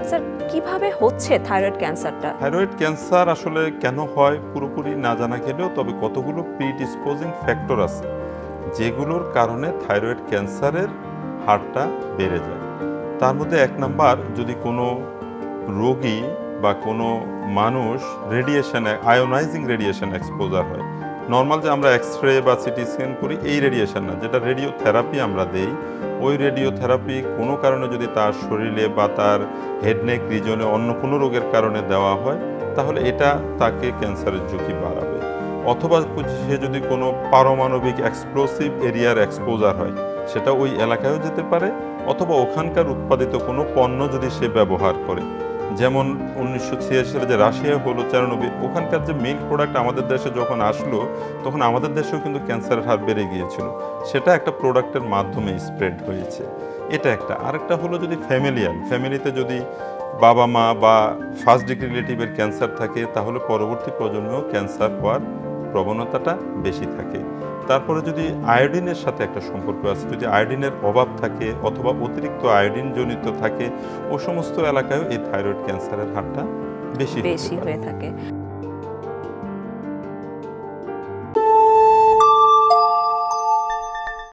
Sir কিভাবে হচ্ছে thyroid ক্যান্সারটা? Thyroid cancer আসলে কেন হয় পুরোপুরি না জানা গেলেও তবে কতগুলো প্রিডিসপোজিং ফ্যাক্টর আছে যেগুলোর কারণে থাইরয়েড ক্যান্সারের হারটা বেড়ে যায়। তার মধ্যে 1 নাম্বার, যদি কোনো রোগী বা কোনো মানুষ আয়োনাইজিং রেডিয়েশন এক্সপোজার হয়। নর্মাল যে আমরা এক্সরে বা সিটি স্ক্যান করি এই রেডিয়েশন না, যেটা রেডিওথেরাপি আমরা দেই, ওই রেডিওথেরাপি কোনো কারণে যদি তার শরীরে বা তার হেডনেক রিজনে অন্য কোনো রোগের কারণে দেওয়া হয় তাহলে এটা তাকে ক্যান্সারের ঝুঁকি বাড়াবে। অথবা সে যদি কোনো পারমাণবিক এক্সপ্লোসিভ এরিয়ার এক্সপোজার হয় সেটা ওই এলাকায়ও যেতে পারে, অথবা ওখানকার উৎপাদিত কোনো পণ্য যদি সে ব্যবহার করে। যেমন 1986 সালে যে রাশিয়া হলো চেরনোবিল, ওখানকার যে মিল্ক প্রোডাক্ট আমাদের দেশে যখন আসলো তখন আমাদের দেশেও কিন্তু ক্যান্সারের হার বেড়ে গিয়েছিল, সেটা একটা প্রোডাক্টের মাধ্যমে স্প্রেড হয়েছে। এটা একটা। আরেকটা হলো যদি ফ্যামিলিতে যদি বাবা মা বা ফার্স্ট ডিগ্রি রিলেটিভের ক্যান্সার থাকে তাহলে পরবর্তী প্রজন্মেও ক্যান্সার হওয়ার প্রবণতাটা বেশি থাকে। তারপরে যদি আয়োডিনের সাথে একটা সম্পর্ক আছে, যদি আয়োডিনের অভাব থাকে অথবা অতিরিক্ত আয়োডিন জনিত থাকে, ও সমস্ত এলাকায় এই থাইরয়েড ক্যান্সারের হারটা বেশি হয়ে থাকে।